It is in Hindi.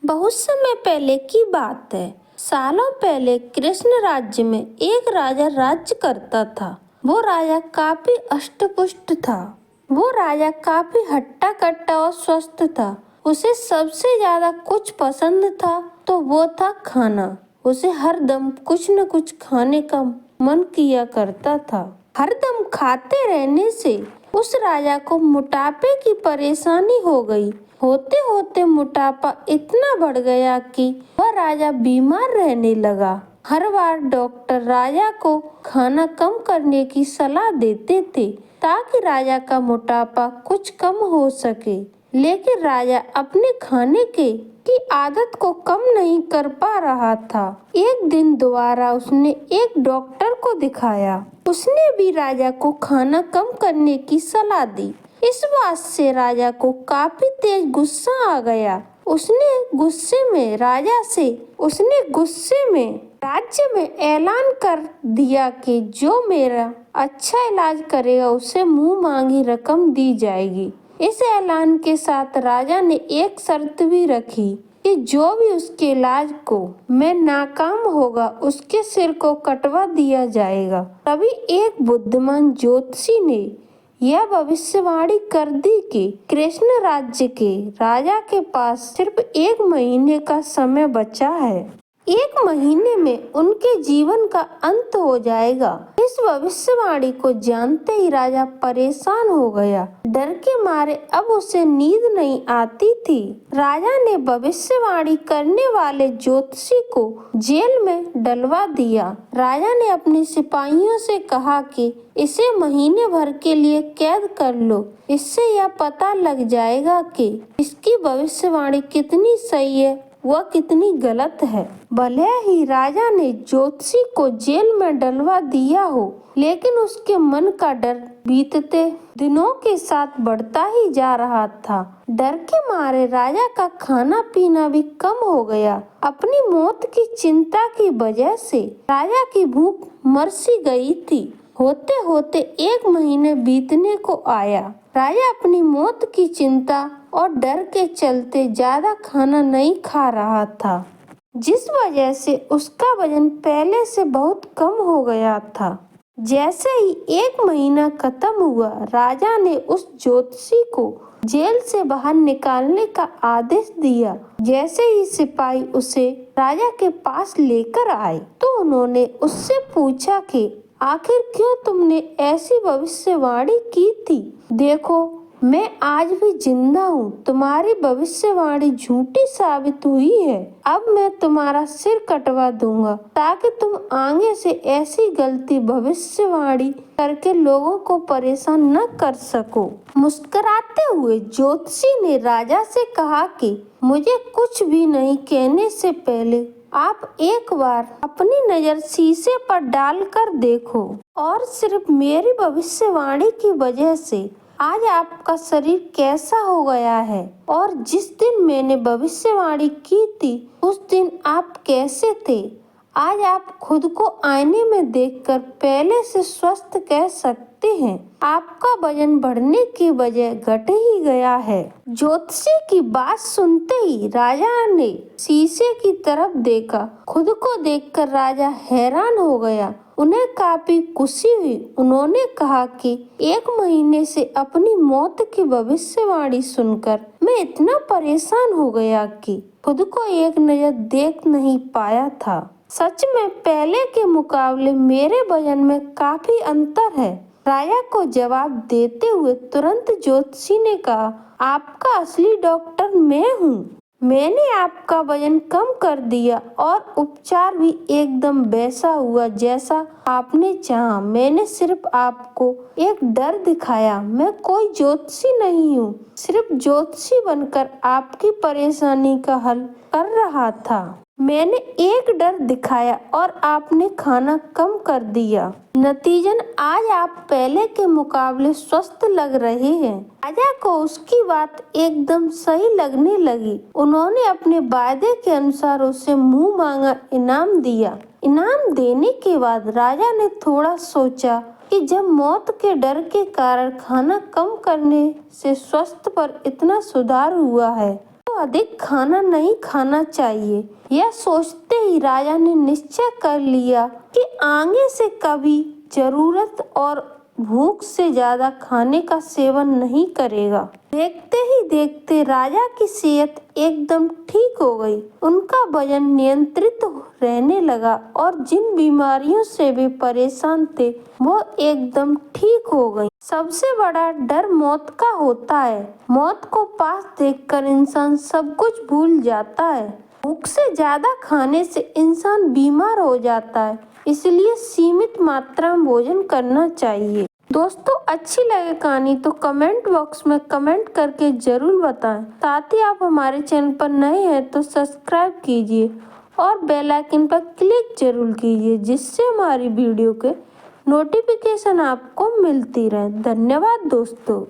बहुत समय पहले की बात है। सालों पहले कृष्ण राज्य में एक राजा राज्य करता था। वो राजा काफी अष्टपुष्ट था। वो राजा काफी हट्टा कट्टा और स्वस्थ था। उसे सबसे ज्यादा कुछ पसंद था तो वो था खाना। उसे हर दम कुछ न कुछ खाने का मन किया करता था। हर दम खाते रहने से उस राजा को मोटापे की परेशानी हो गई। होते होते मोटापा इतना बढ़ गया कि वह राजा बीमार रहने लगा। हर बार डॉक्टर राजा को खाना कम करने की सलाह देते थे ताकि राजा का मोटापा कुछ कम हो सके, लेकिन राजा अपने खाने की आदत को कम नहीं कर पा रहा था। एक दिन दोबारा उसने एक डॉक्टर को दिखाया। उसने भी राजा को खाना कम करने की सलाह दी। इस बात से राजा को काफी तेज गुस्सा आ गया। उसने गुस्से में राज्य में ऐलान कर दिया कि जो मेरा अच्छा इलाज करेगा उसे मुंह मांगी रकम दी जाएगी। इस ऐलान के साथ राजा ने एक शर्त भी रखी कि जो भी उसके इलाज को में नाकाम होगा उसके सिर को कटवा दिया जाएगा। तभी एक बुद्धिमान ज्योतिषी ने यह भविष्यवाणी कर दी कि कृष्ण राज्य के राजा के पास सिर्फ 1 महीने का समय बचा है। 1 महीने में उनके जीवन का अंत हो जाएगा। इस भविष्यवाणी को जानते ही राजा परेशान हो गया। डर के मारे अब उसे नींद नहीं आती थी। राजा ने भविष्यवाणी करने वाले ज्योतिषी को जेल में डलवा दिया। राजा ने अपने सिपाहियों से कहा कि इसे महीने भर के लिए कैद कर लो। इससे यह पता लग जाएगा कि इसकी भविष्यवाणी कितनी सही है वह कितनी गलत है। भले ही राजा ने ज्योतिषी को जेल में डलवा दिया हो, लेकिन उसके मन का डर बीतते दिनों के साथ बढ़ता ही जा रहा था। डर के मारे राजा का खाना पीना भी कम हो गया। अपनी मौत की चिंता की वजह से राजा की भूख मर सी गई थी। होते होते 1 महीने बीतने को आया। राजा अपनी मौत की चिंता और डर के चलते ज्यादा खाना नहीं खा रहा था, जिस वजह से उसका वजन पहले से बहुत कम हो गया था। जैसे ही 1 महीना खत्म हुआ, राजा ने उस ज्योतिषी को जेल से बाहर निकालने का आदेश दिया। जैसे ही सिपाही उसे राजा के पास लेकर आए तो उन्होंने उससे पूछा कि आखिर क्यों तुमने ऐसी भविष्यवाणी की थी? देखो, मैं आज भी जिंदा हूँ। तुम्हारी भविष्यवाणी झूठी साबित हुई है। अब मैं तुम्हारा सिर कटवा दूंगा ताकि तुम आगे से ऐसी गलती भविष्यवाणी करके लोगों को परेशान न कर सको। मुस्कुराते हुए ज्योतिषी ने राजा से कहा कि मुझे कुछ भी नहीं कहने से पहले आप एक बार अपनी नजर शीशे पर डालकर देखो, और सिर्फ मेरी भविष्यवाणी की वजह से आज आपका शरीर कैसा हो गया है और जिस दिन मैंने भविष्यवाणी की थी उस दिन आप कैसे थे। आज आप खुद को आईने में देखकर पहले से स्वस्थ कह सकते हैं। आपका वजन बढ़ने की बजाय घट ही गया है। ज्योतिषी की बात सुनते ही राजा ने शीशे की तरफ देखा। खुद को देखकर राजा हैरान हो गया। उन्हें काफी खुशी हुई। उन्होंने कहा कि 1 महीने से अपनी मौत की भविष्यवाणी सुनकर मैं इतना परेशान हो गया कि खुद को एक नजर देख नहीं पाया था। सच में पहले के मुकाबले मेरे वजन में काफी अंतर है। राजा को जवाब देते हुए तुरंत ज्योतिषी ने कहा, आपका असली डॉक्टर मैं हूँ। मैंने आपका वजन कम कर दिया और उपचार भी एकदम वैसा हुआ जैसा आपने चाहा। मैंने सिर्फ आपको एक डर दिखाया। मैं कोई ज्योतिषी नहीं हूँ, सिर्फ ज्योतिषी बनकर आपकी परेशानी का हल कर रहा था। मैंने एक डर दिखाया और आपने खाना कम कर दिया। नतीजन आज आप पहले के मुकाबले स्वस्थ लग रहे हैं। राजा को उसकी बात एकदम सही लगने लगी। उन्होंने अपने वायदे के अनुसार उसे मुंह मांगा इनाम दिया। इनाम देने के बाद राजा ने थोड़ा सोचा कि जब मौत के डर के कारण खाना कम करने से स्वास्थ्य पर इतना सुधार हुआ है तो अधिक खाना नहीं खाना चाहिए। यह सोचते ही राजा ने निश्चय कर लिया कि आगे से कभी जरूरत और भूख से ज्यादा खाने का सेवन नहीं करेगा। देखते ही देखते राजा की सेहत एकदम ठीक हो गई। उनका वजन नियंत्रित रहने लगा और जिन बीमारियों से वे परेशान थे वो एकदम ठीक हो गई। सबसे बड़ा डर मौत का होता है। मौत को पास देखकर इंसान सब कुछ भूल जाता है। भूख से ज्यादा खाने से इंसान बीमार हो जाता है, इसलिए सीमित मात्रा में भोजन करना चाहिए। दोस्तों, अच्छी लगे कहानी तो कमेंट बॉक्स में कमेंट करके जरूर बताएं। साथ ही आप हमारे चैनल पर नए हैं तो सब्सक्राइब कीजिए और बेल आइकन पर क्लिक जरूर कीजिए, जिससे हमारी वीडियो के नोटिफिकेशन आपको मिलती रहे। धन्यवाद दोस्तों।